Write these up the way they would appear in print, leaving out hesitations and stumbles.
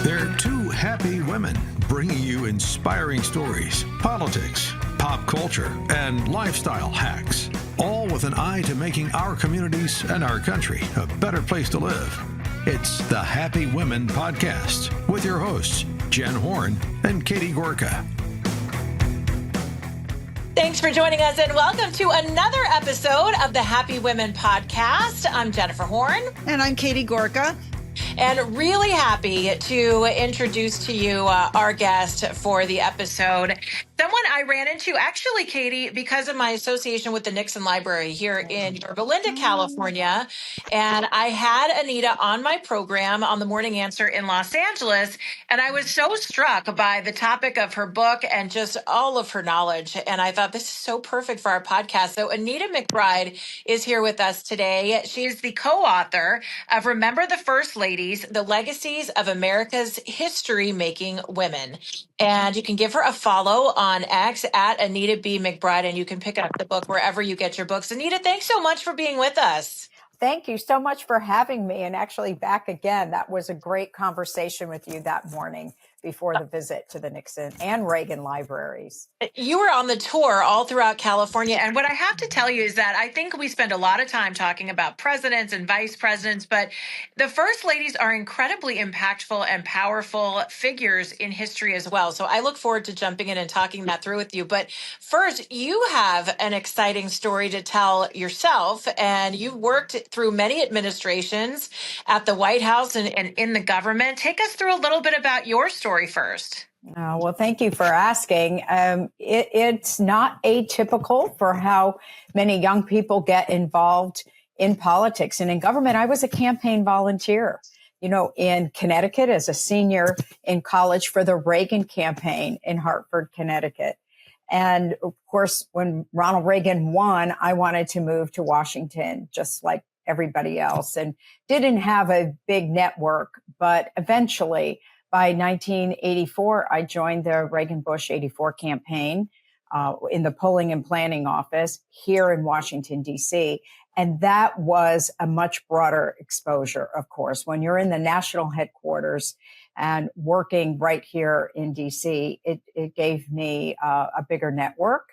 They're two happy women bringing you inspiring stories, politics, pop culture, and lifestyle hacks, all with an eye to making our communities and our country a better place to live. It's the Happy Women Podcast with your hosts, Jen Horn and Katie Gorka. Thanks for joining us and welcome to another episode of the Happy Women Podcast. I'm Jennifer Horn. And I'm Katie Gorka. And really happy to introduce to you our guest for the episode. Someone I ran into, actually, Katie, because of my association with the Nixon Library here in Yorba Linda, California. And I had Anita on my program on the Morning Answer in Los Angeles. And I was so struck by the topic of her book and just all of her knowledge. And I thought this is so perfect for our podcast. So Anita McBride is here with us today. She is the co-author of Remember the First Ladies, The Legacies of America's History-Making Women. And you can give her a follow on X at Anita B. McBride, and you can pick up the book wherever you get your books. Anita, thanks so much for being with us. Thank you so much for having me, and actually back again. That was a great conversation with you that morning before the visit to the Nixon and Reagan libraries. You were on the tour all throughout California. And what I have to tell you is that I think we spend a lot of time talking about presidents and vice presidents, but the first ladies are incredibly impactful and powerful figures in history as well. So I look forward to jumping in and talking that through with you. But first, you have an exciting story to tell yourself, and you worked through many administrations at the White House and in the government. Take us through a little bit about your story first. Well, thank you for asking. It's not atypical for how many young people get involved in politics and in government. I was a campaign volunteer, in Connecticut as a senior in college for the Reagan campaign in Hartford, Connecticut. And of course, when Ronald Reagan won, I wanted to move to Washington, just like everybody else, and didn't have a big network, but eventually by 1984, I joined the Reagan-Bush 84 campaign in the polling and planning office here in Washington, D.C. And that was a much broader exposure, of course. When you're in the national headquarters and working right here in D.C., it gave me a bigger network.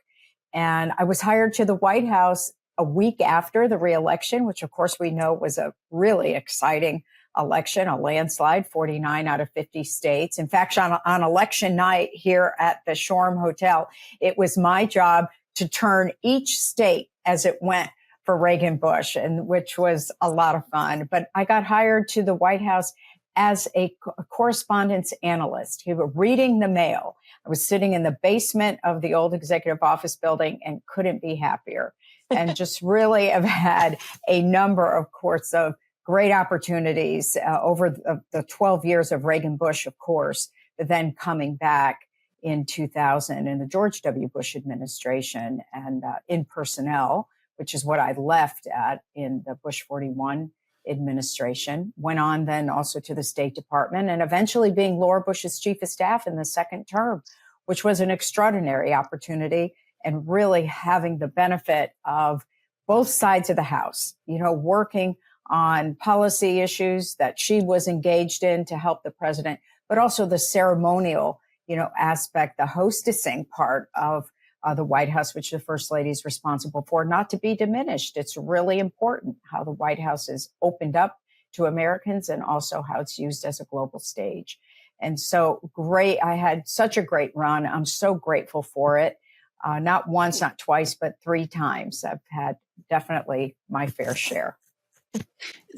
And I was hired to the White House a week after the reelection, which, of course, we know was a really exciting election, a landslide, 49 out of 50 states. In fact, on election night here at the Shoreham Hotel, it was my job to turn each state as it went for Reagan-Bush, and which was a lot of fun. But I got hired to the White House as a correspondence analyst. We were reading the mail. I was sitting in the basement of the old executive office building and couldn't be happier. And just really have had a number, of course, of great opportunities over the 12 years of Reagan-Bush, of course, but then coming back in 2000 in the George W. Bush administration and in personnel, which is what I left at in the Bush 41 administration, went on then also to the State Department and eventually being Laura Bush's chief of staff in the second term, which was an extraordinary opportunity and really having the benefit of both sides of the house, working on policy issues that she was engaged in to help the president, but also the ceremonial, aspect, the hostessing part of the White House, which the First Lady is responsible for, not to be diminished. It's really important how the White House is opened up to Americans and also how it's used as a global stage. And so great. I had such a great run. I'm so grateful for it. Not once, not twice, but 3 times. I've had definitely my fair share.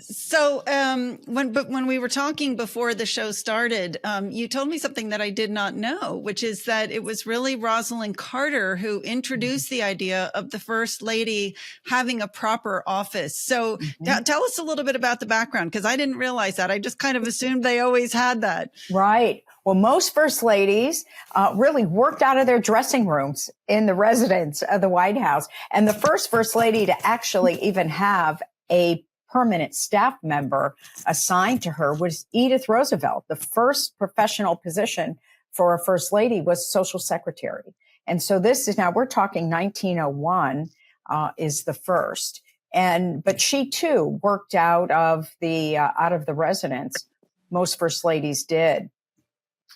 So when we were talking before the show started, you told me something that I did not know, which is that it was really Rosalind Carter who introduced the idea of the First Lady having a proper office. So tell us a little bit about the background, because I didn't realize that. I just kind of assumed they always had that. Right. Well, most First Ladies really worked out of their dressing rooms in the residence of the White House. And the First Lady to actually even have a permanent staff member assigned to her was Edith Roosevelt. The first professional position for a First Lady was social secretary. And so this is now, we're talking 1901 is the first. But she too worked out of the residence. Most First Ladies did.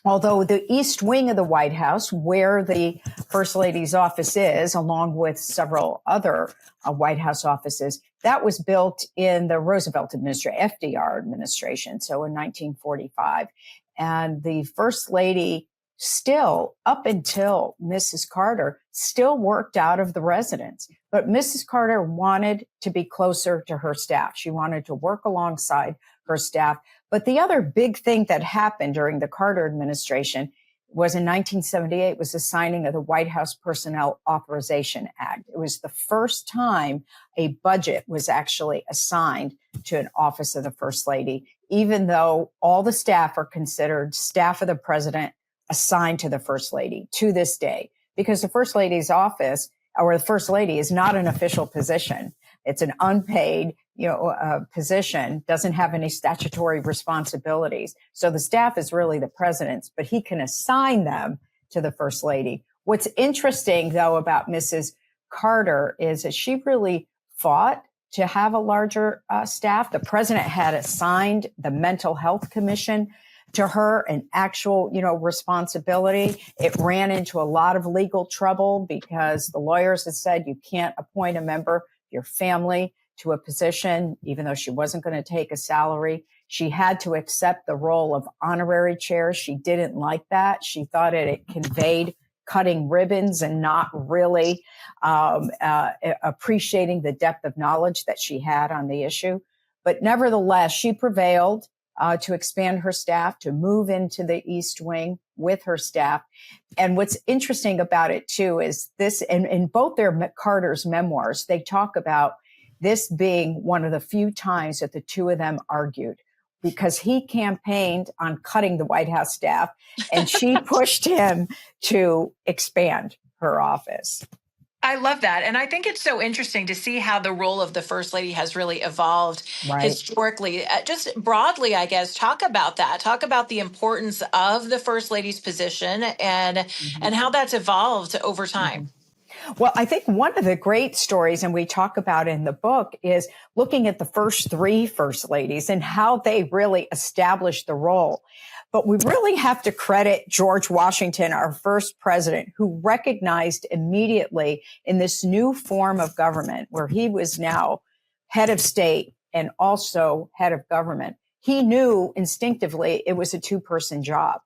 although the East Wing of the White House, where the First Lady's office is, along with several other White House offices, that was built in the Roosevelt administration, FDR administration, so in 1945. And the First Lady still, up until Mrs. Carter, still worked out of the residence. But Mrs. Carter wanted to be closer to her staff. She wanted to work alongside her staff. But the other big thing that happened during the Carter administration was in 1978 was the signing of the White House Personnel Authorization Act. It was the first time a budget was actually assigned to an office of the First Lady, even though all the staff are considered staff of the president assigned to the First Lady to this day, because the First Lady's office or the First Lady is not an official position. It's an unpaid, position, doesn't have any statutory responsibilities. So the staff is really the president's, but he can assign them to the First Lady. What's interesting, though, about Mrs. Carter is that she really fought to have a larger staff. The president had assigned the Mental Health Commission to her an actual, responsibility. It ran into a lot of legal trouble because the lawyers had said you can't appoint a member of your family to a position, even though she wasn't going to take a salary. She had to accept the role of honorary chair. She didn't like that. She thought it conveyed cutting ribbons and not really appreciating the depth of knowledge that she had on the issue. But nevertheless, she prevailed to expand her staff, to move into the East Wing with her staff. And what's interesting about it, too, is this, and in both their Carter's memoirs, they talk about this being one of the few times that the two of them argued, because he campaigned on cutting the White House staff and she pushed him to expand her office. I love that. And I think it's so interesting to see how the role of the First Lady has really evolved historically. Just broadly, I guess, talk about that. Talk about the importance of the First Lady's position and how that's evolved over time. Well, I think one of the great stories, and we talk about in the book, is looking at the first three First Ladies and how they really established the role. But we really have to credit George Washington, our first president, who recognized immediately in this new form of government, where he was now head of state and also head of government. He knew instinctively it was a two-person job.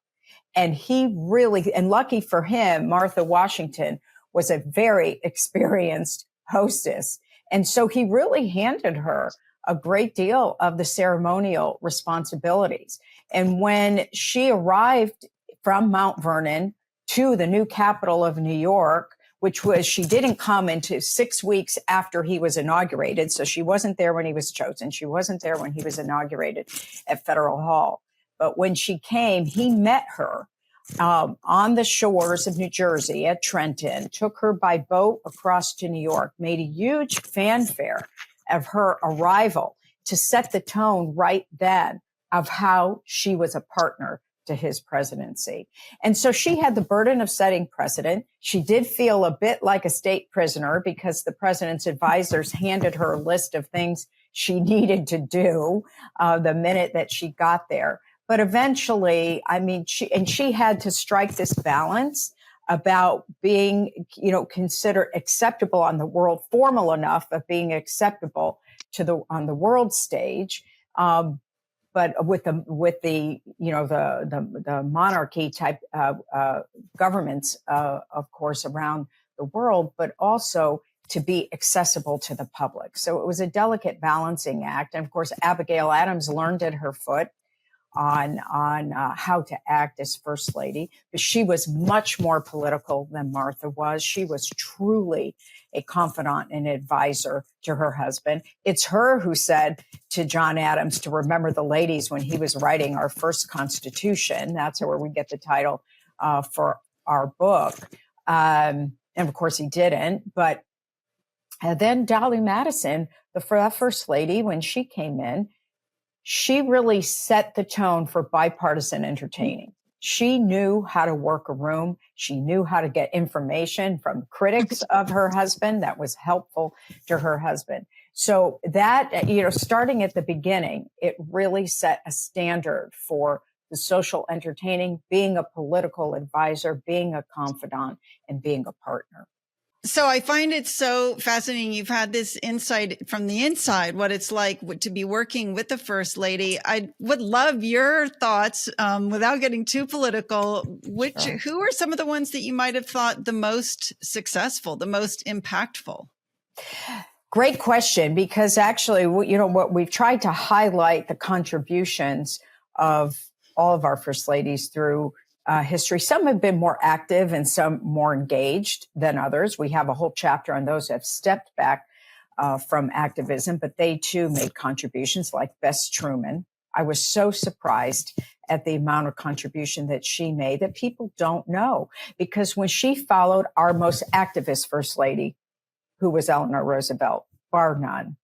And he really, and lucky for him, Martha Washington was a very experienced hostess. And so he really handed her a great deal of the ceremonial responsibilities. And when she arrived from Mount Vernon to the new capital of New York, which was, she didn't come into 6 weeks after he was inaugurated. So she wasn't there when he was chosen. She wasn't there when he was inaugurated at Federal Hall. But when she came, he met her on the shores of New Jersey at Trenton, took her by boat across to New York, made a huge fanfare of her arrival to set the tone right then of how she was a partner to his presidency. And so she had the burden of setting precedent. She did feel a bit like a state prisoner because the president's advisors handed her a list of things she needed to do the minute that she got there. But eventually, I mean, she had to strike this balance about being, considered acceptable on the world, formal enough of being acceptable on the world stage. But with the monarchy type governments, of course, around the world, but also to be accessible to the public. So it was a delicate balancing act. And of course, Abigail Adams learned at her foot on how to act as First Lady, but she was much more political than Martha was. She was truly a confidant and advisor to her husband. It's her who said to John Adams to remember the ladies when he was writing our first Constitution. That's where we get the title for our book. And of course he didn't, but then Dolly Madison, the First Lady, when she came in, she really set the tone for bipartisan entertaining. She knew how to work a room. She knew how to get information from critics of her husband that was helpful to her husband. So that, starting at the beginning, it really set a standard for the social entertaining, being a political advisor, being a confidant, and being a partner. So I find it so fascinating. You've had this insight from the inside, what it's like to be working with the First Lady. I would love your thoughts, without getting too political. Who are some of the ones that you might have thought the most successful, the most impactful? Great question, because actually, what we've tried to highlight the contributions of all of our First Ladies through history. Some have been more active and some more engaged than others. We have a whole chapter on those who have stepped back from activism, but they too made contributions, like Bess Truman. I was so surprised at the amount of contribution that she made that people don't know, because when she followed our most activist First Lady, who was Eleanor Roosevelt, bar none.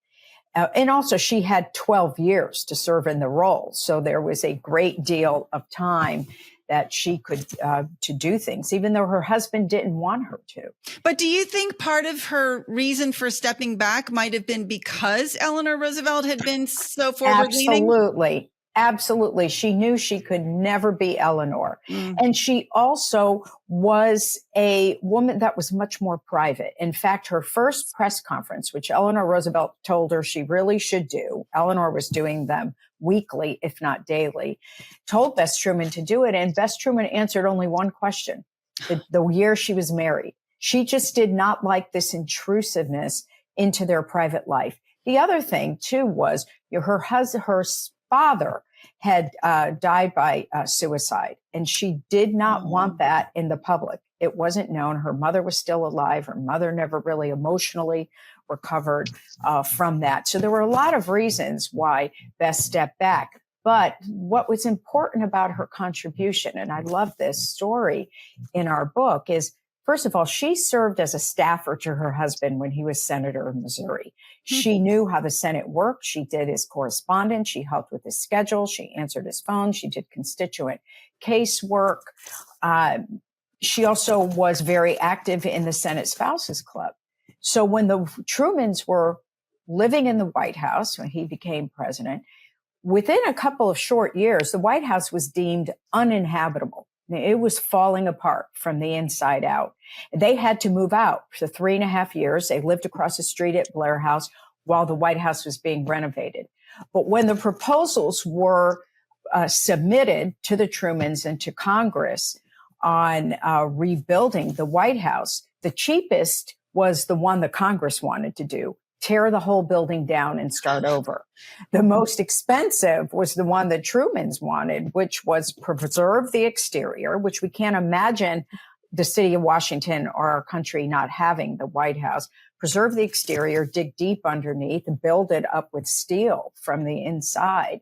And also she had 12 years to serve in the role. So there was a great deal of time that she could to do things, even though her husband didn't want her to. But do you think part of her reason for stepping back might have been because Eleanor Roosevelt had been so forward-leaning? Absolutely. She knew she could never be Eleanor. And she also was a woman that was much more private. In fact, her first press conference, which Eleanor Roosevelt told her she really should do, Eleanor was doing them weekly, if not daily, told Bess Truman to do it. And Bess Truman answered only one question, the year she was married. She just did not like this intrusiveness into their private life. The other thing, too, was her father had died by suicide, and she did not want that in the public. It wasn't known. Her mother was still alive. Her mother never really emotionally recovered from that. So there were a lot of reasons why Bess stepped back. But what was important about her contribution, and I love this story in our book, is, first of all, she served as a staffer to her husband when he was senator of Missouri. She knew how the Senate worked. She did his correspondence. She helped with his schedule. She answered his phone. She did constituent casework. She also was very active in the Senate Spouses Club. So when the Trumans were living in the White House, when he became president, within a couple of short years, the White House was deemed uninhabitable. It was falling apart from the inside out. They had to move out for 3.5 years. They lived across the street at Blair House while the White House was being renovated. But when the proposals were submitted to the Trumans and to Congress on rebuilding the White House, the cheapest was the one that Congress wanted to do: tear the whole building down and start over. The most expensive was the one that Truman's wanted, which was preserve the exterior, which we can't imagine the city of Washington or our country not having the White House. Preserve the exterior, dig deep underneath, and build it up with steel from the inside.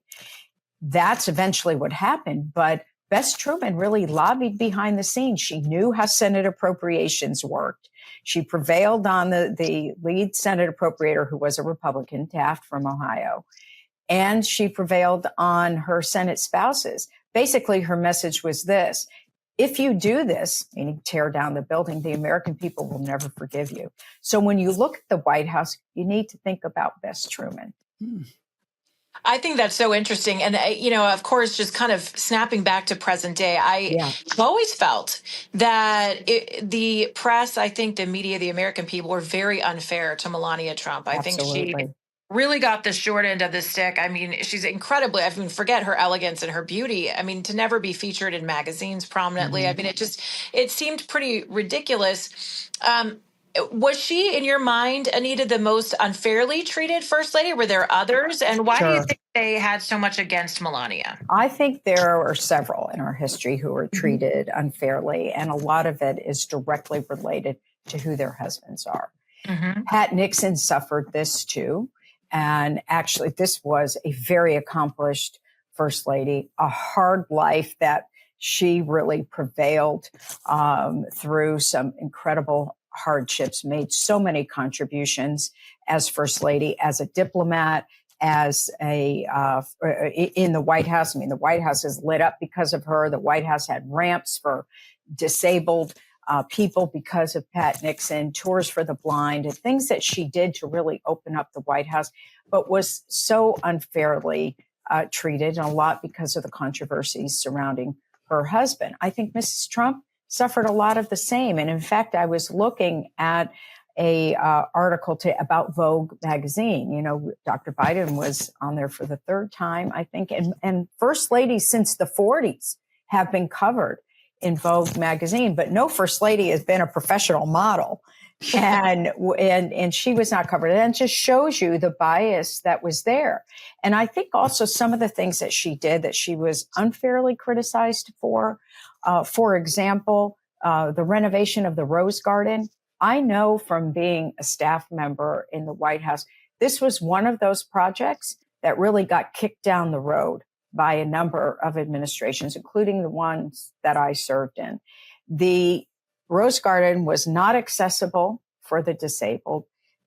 That's eventually what happened. But Bess Truman really lobbied behind the scenes. She knew how Senate appropriations worked. She prevailed on the lead Senate appropriator, who was a Republican, Taft from Ohio. And she prevailed on her Senate spouses. Basically, her message was this: if you do this, meaning tear down the building, the American people will never forgive you. So when you look at the White House, you need to think about Bess Truman. I think that's so interesting. And, of course, just kind of snapping back to present day, I've always felt that the press, I think the media, the American people were very unfair to Melania Trump. I think she really got the short end of the stick. I mean, she's incredibly, forget her elegance and her beauty. I mean, to never be featured in magazines prominently. I mean, it seemed pretty ridiculous. Was she, in your mind, Anita, the most unfairly treated First Lady? Were there others? And why do you think they had so much against Melania? I think there are several in our history who were treated unfairly, and a lot of it is directly related to who their husbands are. Pat Nixon suffered this too. And actually, this was a very accomplished First Lady, a hard life that she really prevailed through some incredible hardships, made so many contributions as First Lady, as a diplomat, as in the White House. I mean, the White House is lit up because of her. The White House had ramps for disabled people because of Pat Nixon, tours for the blind, and things that she did to really open up the White House, but was so unfairly treated, and a lot because of the controversies surrounding her husband. I think Mrs. Trump suffered a lot of the same. And in fact, I was looking at a article about Vogue magazine. You know, Dr. Biden was on there for the third time, I think, and first ladies since the 40s have been covered in Vogue magazine, but no first lady has been a professional model. And she was not covered. And it just shows you the bias that was there. And I think also some of the things that she did that she was unfairly criticized for example, the renovation of the Rose Garden. I know from being a staff member in the White House, this was one of those projects that really got kicked down the road by a number of administrations, including the ones that I served in. The Rose Garden was not accessible for the disabled.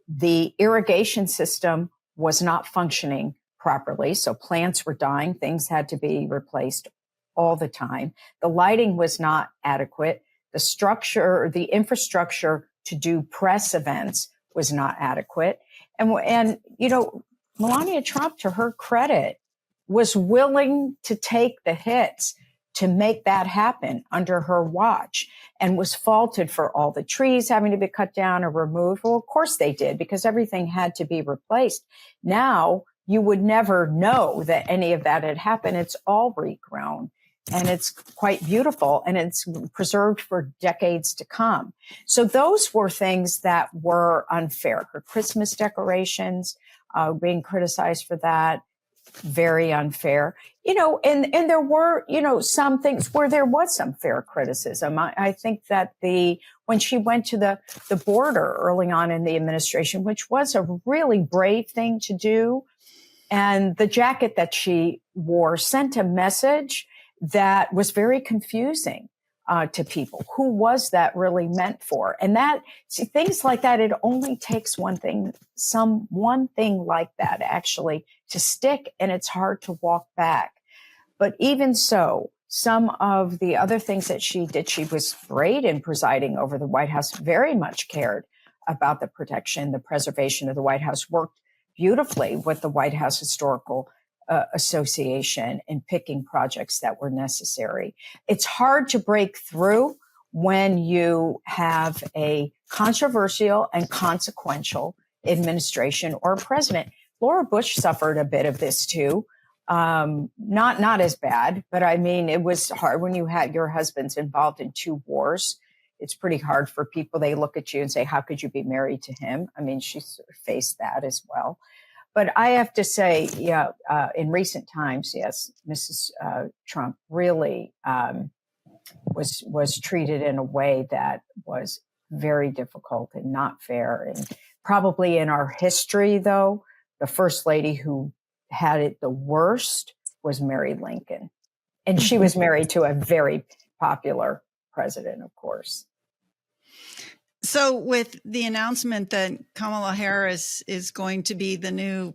The irrigation system was not functioning properly, so plants were dying. Things had to be replaced all the time. The lighting was not adequate. The infrastructure to do press events was not adequate. And you know, Melania Trump, to her credit, was willing to take the hits to make that happen under her watch, and was faulted for all the trees having to be cut down or removed. Well, of course they did, because everything had to be replaced. Now you would never know that any of that had happened. It's all regrown. And it's quite beautiful, and it's preserved for decades to come. So those were things that were unfair. Her Christmas decorations, being criticized for that, very unfair. You know, and there were, you know, some things where there was some fair criticism. I think that when she went to the border early on in the administration, which was a really brave thing to do, and the jacket that she wore sent a message that was very confusing to people. Who was that really meant for? And things like that, it only takes one thing like that actually to stick, and it's hard to walk back. But even so, some of the other things that she did, she was great in presiding over the White House, very much cared about the protection, the preservation of the White House, worked beautifully with the White House Historical Association in picking projects that were necessary. It's hard to break through when you have a controversial and consequential administration or president. Laura Bush suffered a bit of this too. Not as bad, but I mean, it was hard when you had your husband's involved in 2 wars. It's pretty hard for people. They look at you and say, how could you be married to him? I mean, she sort of faced that as well. But I have to say, in recent times, yes, Mrs. Trump really was treated in a way that was very difficult and not fair. And probably in our history, though, the first lady who had it the worst was Mary Lincoln. And she was married to a very popular president, of course. So with the announcement that Kamala Harris is going to be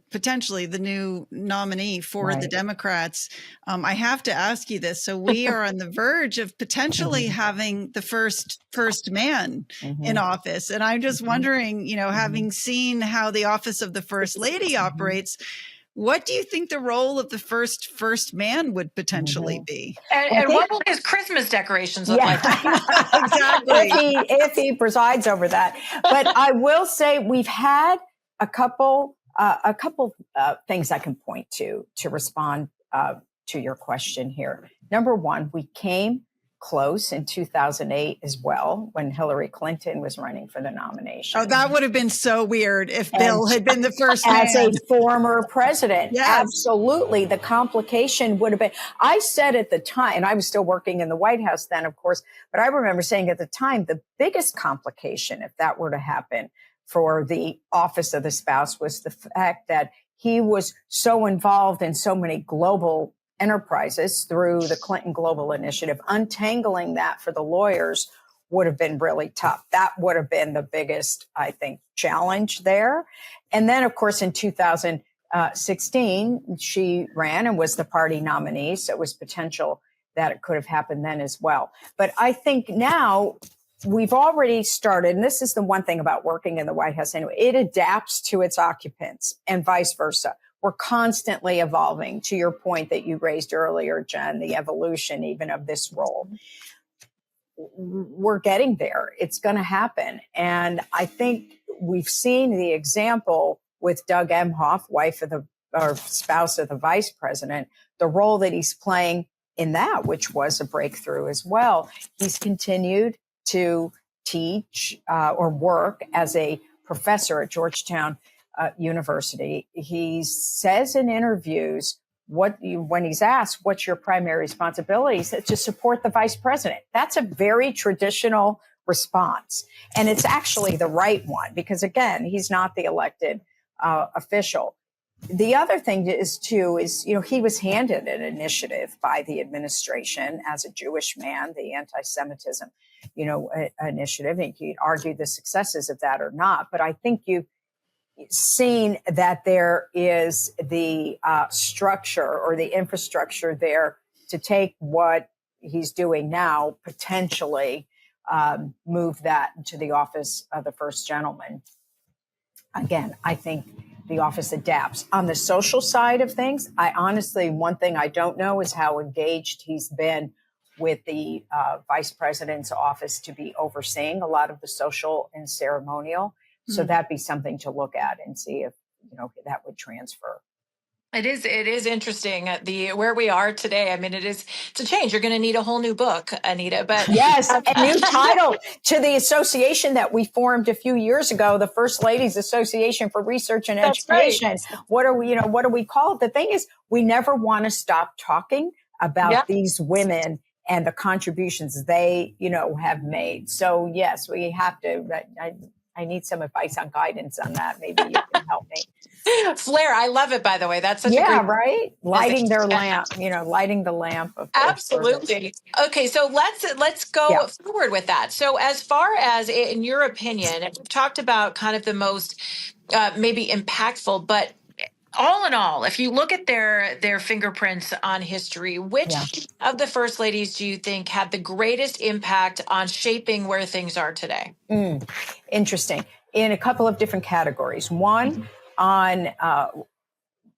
potentially the new nominee for the Democrats, I have to ask you this. So we are on the verge of potentially having the first man in office. And I'm just wondering, you know, having seen how the office of the First Lady operates, what do you think the role of the first man would potentially be? And what will his Christmas decorations look like? Exactly. If he presides over that. But I will say we've had a couple things I can point to respond to your question here. Number one, we came close in 2008 as well, when Hillary Clinton was running for the nomination. Oh, that would have been so weird if Bill had been the first man. As a former president. Yes. Absolutely. The complication would have been, I said at the time, and I was still working in the White House then, of course, but I remember saying at the time, the biggest complication, if that were to happen for the office of the spouse, was the fact that he was so involved in so many global enterprises through the Clinton Global Initiative. Untangling that for the lawyers would have been really tough. That would have been the biggest, I think, challenge there. And then, of course, in 2016, she ran and was the party nominee. So it was potential that it could have happened then as well. But I think now we've already started, and this is the one thing about working in the White House anyway, it adapts to its occupants and vice versa. We're constantly evolving, to your point that you raised earlier, Jen, the evolution even of this role. We're getting there. It's going to happen. And I think we've seen the example with Doug Emhoff, spouse of the vice president, the role that he's playing in that, which was a breakthrough as well. He's continued to teach or work as a professor at Georgetown University. He says in interviews, when he's asked, what's your primary responsibility? He said, to support the vice president. That's a very traditional response. And it's actually the right one because, again, he's not the elected official. The other thing is, he was handed an initiative by the administration as a Jewish man, the anti-Semitism, initiative. And you could argue the successes of that or not. But I think you've seen that there is the structure or the infrastructure there to take what he's doing now, potentially move that to the office of the first gentleman. Again, I think the office adapts. On the social side of things, one thing I don't know is how engaged he's been with the vice president's office to be overseeing a lot of the social and ceremonial. So that'd be something to look at and see if, that would transfer. It is interesting where we are today. I mean, it's a change. You're going to need a whole new book, Anita, but yes, a new title to the association that we formed a few years ago, the First Ladies Association for Research and Education. Right. What do we call it? The thing is, we never want to stop talking about these women and the contributions they, have made. So yes, we have to, I need some advice on guidance on that. Maybe you can help me. Flair, I love it, by the way. That's such a great right? Lighting their lamp, lighting the lamp of absolutely. Okay, so let's go forward with that. So as far as, in your opinion, we've talked about kind of the most maybe impactful, but all in all, if you look at their fingerprints on history, which of the first ladies do you think had the greatest impact on shaping where things are today? Interesting. In a couple of different categories. One, on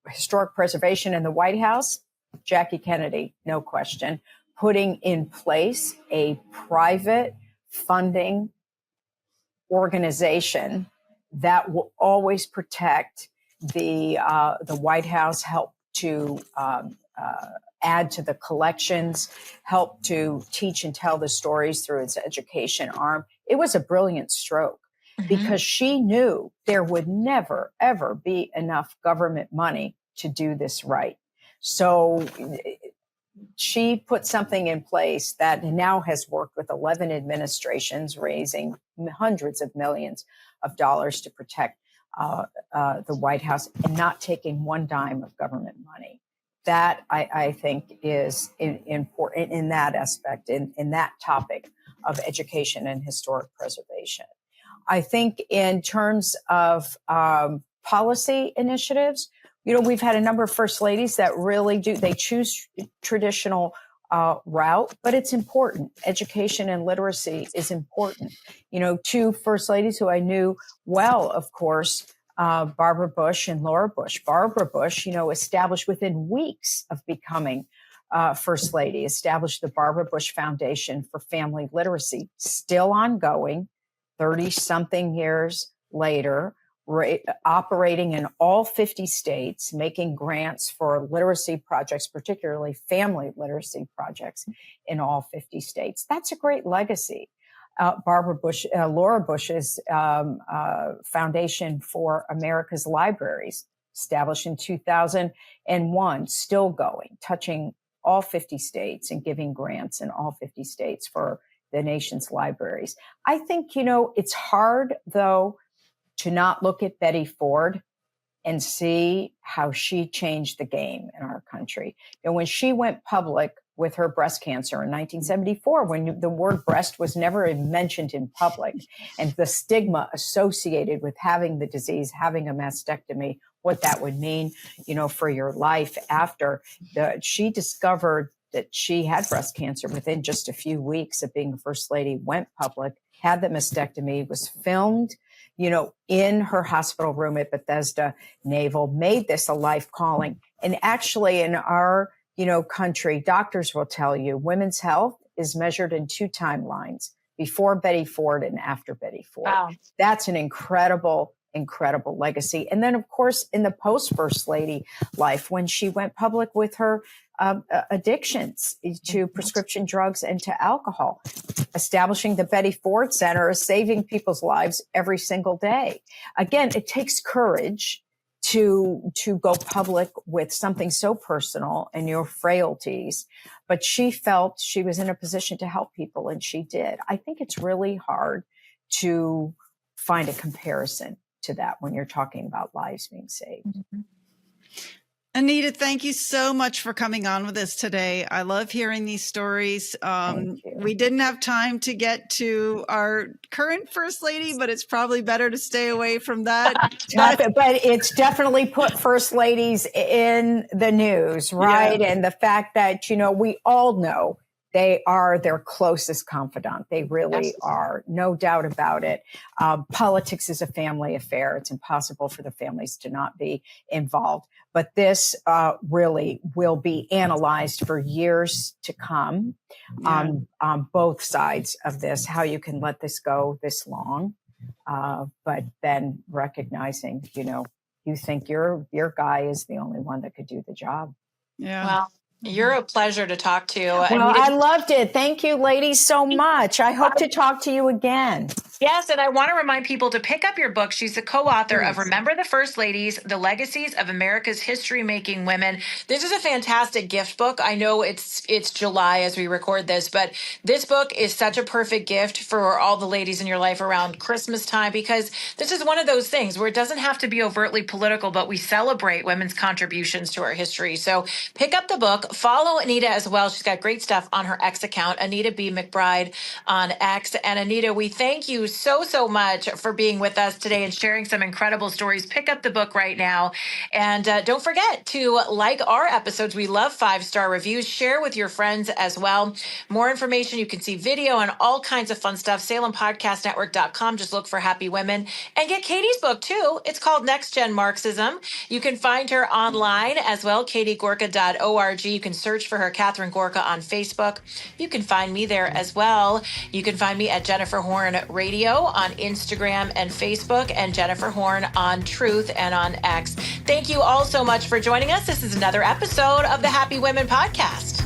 historic preservation in the White House, Jackie Kennedy, no question, putting in place a private funding organization that will always protect the White House, help to add to the collections, help to teach and tell the stories through its education arm. It was a brilliant stroke because she knew there would never, ever be enough government money to do this right. So she put something in place that now has worked with 11 administrations, raising hundreds of millions of dollars to protect the White House and not taking one dime of government money. That I think is important in that aspect, in that topic of education and historic preservation. I think in terms of policy initiatives, we've had a number of first ladies that really they choose traditional route, but it's important. Education and literacy is important. Two first ladies who I knew well, of course, Barbara Bush and Laura Bush. Barbara Bush, established within weeks of becoming First Lady, established the Barbara Bush Foundation for Family Literacy, still ongoing, 30-something years later, operating in all 50 states, making grants for literacy projects, particularly family literacy projects in all 50 states. That's a great legacy. Laura Bush's Foundation for America's Libraries, established in 2001, still going, touching all 50 states and giving grants in all 50 states for the nation's libraries. I think, it's hard, though, to not look at Betty Ford and see how she changed the game in our country. When she went public with her breast cancer in 1974, when the word breast was never mentioned in public, and the stigma associated with having the disease, having a mastectomy, what that would mean, for your life after, she discovered that she had breast cancer within just a few weeks of being the first lady, went public, had the mastectomy, was filmed, in her hospital room at Bethesda Naval, made this a life calling. And actually in our, country, doctors will tell you women's health is measured in 2 timelines, before Betty Ford and after Betty Ford. Wow. That's an incredible legacy. And then, of course, in the post First Lady life, when she went public with her addictions to prescription drugs and to alcohol, establishing the Betty Ford Center is saving people's lives every single day. Again, it takes courage to go public with something so personal and your frailties, but she felt she was in a position to help people, and she did. I think it's really hard to find a comparison to that when you're talking about lives being saved. Mm-hmm. Anita, thank you so much for coming on with us today. I love hearing these stories. We didn't have time to get to our current First Lady, but it's probably better to stay away from that. But it's definitely put First Ladies in the news, right? Yeah. And the fact that, we all know they are their closest confidant. They really are. No doubt about it. Politics is a family affair. It's impossible for the families to not be involved. But this really will be analyzed for years to come on both sides of this, how you can let this go this long. But then recognizing, you think your guy is the only one that could do the job. Yeah. Well, you're a pleasure to talk to. Well, I loved it. Thank you, ladies, so much. I hope to talk to you again. Yes, and I want to remind people to pick up your book. She's the co-author of Remember the First Ladies, The Legacies of America's History-Making Women. This is a fantastic gift book. I know it's July as we record this, but this book is such a perfect gift for all the ladies in your life around Christmas time, because this is one of those things where it doesn't have to be overtly political, but we celebrate women's contributions to our history. So pick up the book. Follow Anita as well. She's got great stuff on her X account, Anita B. McBride on X. And Anita, we thank you so much for being with us today and sharing some incredible stories. Pick up the book right now. And don't forget to like our episodes. We love 5-star reviews. Share with your friends as well. More information, you can see video and all kinds of fun stuff. SalemPodcastNetwork.com. Just look for Happy Women. And get Katie's book too. It's called Next Gen Marxism. You can find her online as well, katiegorka.org. You can search for her, Catherine Gorka, on Facebook. You can find me there as well. You can find me at Jennifer Horn Radio on Instagram and Facebook, and Jennifer Horn on Truth and on X. Thank you all so much for joining us. This is another episode of the Happy Women Podcast.